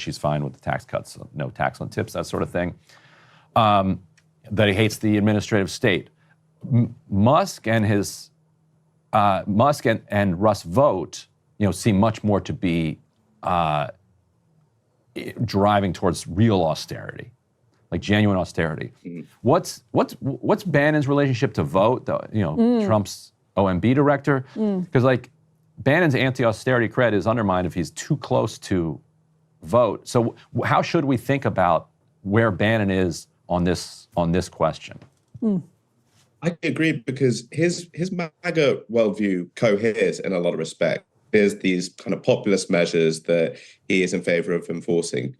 She's fine with the tax cuts, no tax on tips, that sort of thing. That he hates the administrative state. Musk and Russ Vogt, seem much more to be driving towards real austerity, like genuine austerity. Mm-hmm. What's Bannon's relationship to Vogt, Trump's OMB director? Because Bannon's anti-austerity cred is undermined if he's too close to Vogt. So how should we think about where Bannon is on this question? I agree, because his MAGA worldview coheres in a lot of respects. There's these kind of populist measures that he is in favor of enforcing,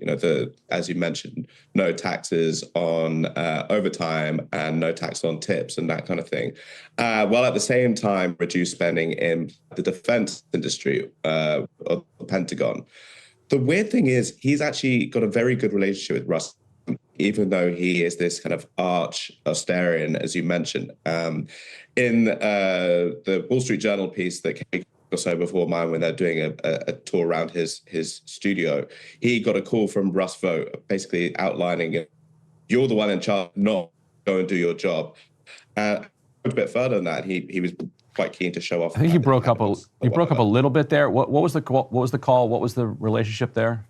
as you mentioned, no taxes on overtime and no tax on tips and that kind of thing, while at the same time reduce spending in the defense industry of the Pentagon. The weird thing is he's actually got a very good relationship with Russ, even though he is this kind of arch austerian, as you mentioned. In the Wall Street Journal piece that came or so before mine, when they're doing a tour around his studio, he got a call from Russ Vogt basically outlining, you're the one in charge, not go and do your job. A bit further than that, he was quite keen to show off. I think he broke up a little bit there. What was the call? What was the relationship there?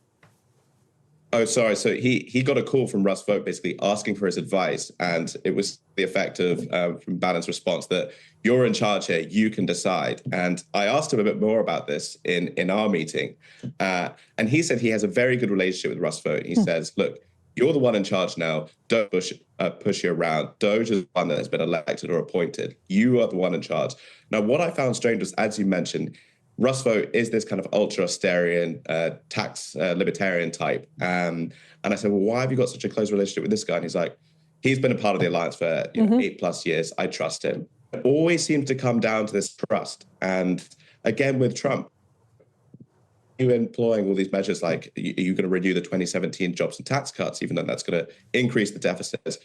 Oh, sorry. So he got a call from Russ Vogt basically asking for his advice, and it was the effect of from Bannon's response that you're in charge here, you can decide. And I asked him a bit more about this in our meeting, and he said he has a very good relationship with Russ Vogt. He says, look, you're the one in charge now. Don't push you around. Doge is the one that has been elected or appointed. You are the one in charge. Now, what I found strange was, as you mentioned, Russ Vogt is this kind of ultra-austerian, tax libertarian type. And I said, well, why have you got such a close relationship with this guy? And he's like, he's been a part of the alliance for 8+ years. I trust him. It always seems to come down to this trust. And again, with Trump, you employing all these measures like, are you going to renew the 2017 jobs and tax cuts, even though that's going to increase the deficits?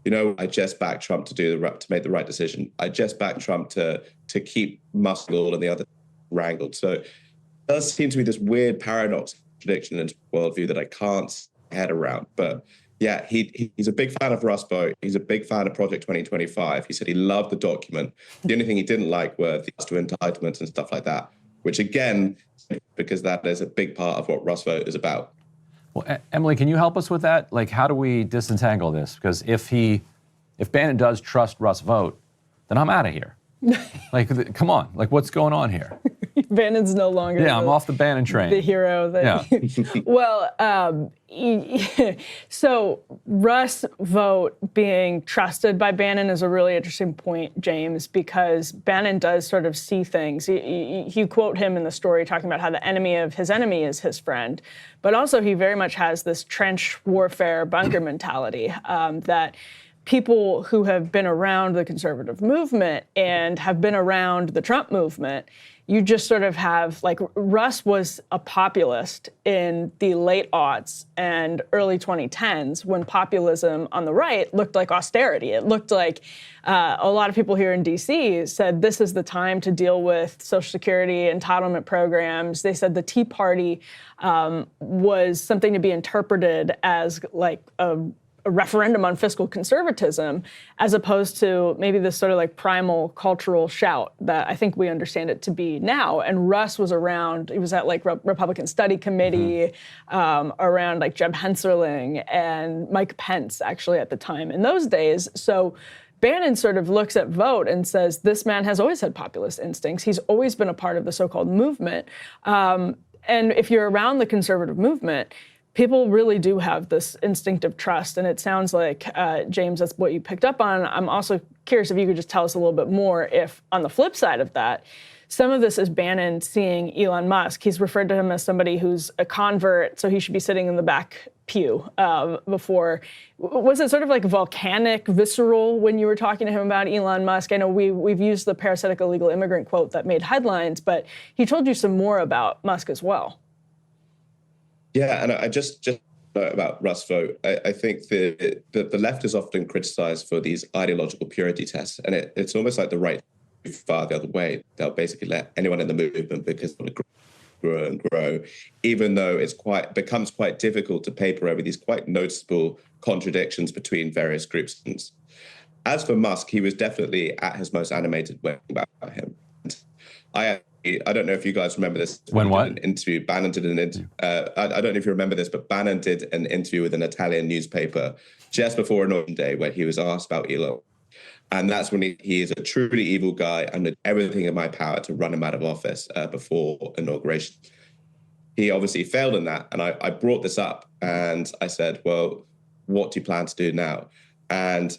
I just backed Trump to make the right decision. I just backed Trump to keep Musk and the other wrangled. So it does seem to be this weird paradox, contradiction in his worldview that I can't head around. But yeah, he's a big fan of Russ Vogt. He's a big fan of Project 2025. He said he loved the document. The only thing he didn't like were the entitlements and stuff like that, which again, because that is a big part of what Russ Vogt is about. Well, Emily, can you help us with that? Like, how do we disentangle this? Because if Bannon does trust Russ Vogt, then I'm out of here. Like, come on, like, what's going on here? Bannon's no longer I'm off the Bannon train. The hero. Well, so Russ Vogt being trusted by Bannon is a really interesting point, James, because Bannon does sort of see things. You quote him in the story talking about how the enemy of his enemy is his friend, but also he very much has this trench warfare bunker mentality that people who have been around the conservative movement and have been around the Trump movement, you just sort of have, like, Russ was a populist in the late aughts and early 2010s when populism on the right looked like austerity. It looked like a lot of people here in DC said this is the time to deal with Social Security entitlement programs. They said the Tea Party was something to be interpreted as like a referendum on fiscal conservatism, as opposed to maybe this sort of like primal cultural shout that I think we understand it to be now. And Russ was around, he was at like Republican Study Committee, around like Jeb Hensarling and Mike Pence actually at the time in those days. So Bannon sort of looks at Vogt and says, this man has always had populist instincts. He's always been a part of the so-called movement. And if you're around the conservative movement, people really do have this instinctive trust, and it sounds like, James, that's what you picked up on. I'm also curious if you could just tell us a little bit more if, on the flip side of that, some of this is Bannon seeing Elon Musk. He's referred to him as somebody who's a convert, so he should be sitting in the back pew before. Was it sort of like volcanic, visceral when you were talking to him about Elon Musk? I know we've used the parasitic illegal immigrant quote that made headlines, but he told you some more about Musk as well. Yeah, and I just about Russ Vogt, I think the left is often criticized for these ideological purity tests, and it's almost like the right far the other way. They'll basically let anyone in the movement because they agree grow and grow, even though it's becomes quite difficult to paper over these quite noticeable contradictions between various groups. As for Musk, he was definitely at his most animated when about him. I don't know if you guys remember this. When what? An interview. Bannon did an interview. I don't know if you remember this, but Bannon did an interview with an Italian newspaper just before Inauguration Day where he was asked about Elon. And that's when he is a truly evil guy and did everything in my power to run him out of office before inauguration. He obviously failed in that. And I brought this up and I said, well, what do you plan to do now? And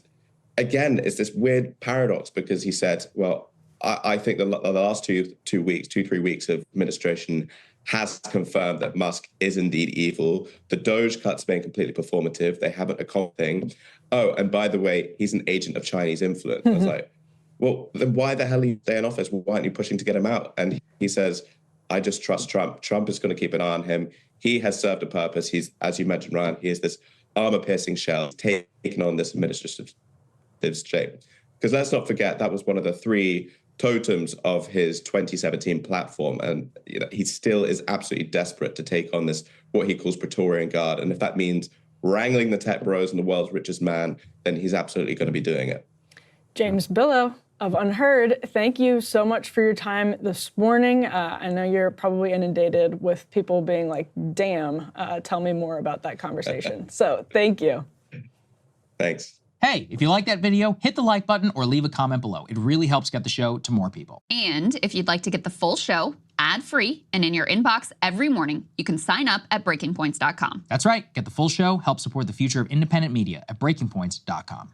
again, it's this weird paradox because he said, well, I think the last 3 weeks of administration has confirmed that Musk is indeed evil. The Doge cuts being completely performative. They haven't accomplished anything. Oh, and by the way, he's an agent of Chinese influence. I was like, well, then why the hell are you staying in office? Why aren't you pushing to get him out? And he says, I just trust Trump. Trump is going to keep an eye on him. He has served a purpose. He's, as you mentioned, Ryan, he is this armor-piercing shell taking on this administrative shape. Because let's not forget, that was one of the 3 totems of his 2017 platform. And he still is absolutely desperate to take on this, what he calls Praetorian Guard. And if that means wrangling the tech bros and the world's richest man, then he's absolutely going to be doing it. James Billow of Unheard, thank you so much for your time this morning. I know you're probably inundated with people being like, damn, tell me more about that conversation. So thank you. Thanks. Hey, if you like that video, hit the like button or leave a comment below. It really helps get the show to more people. And if you'd like to get the full show ad-free and in your inbox every morning, you can sign up at breakingpoints.com. That's right. Get the full show, help support the future of independent media at breakingpoints.com.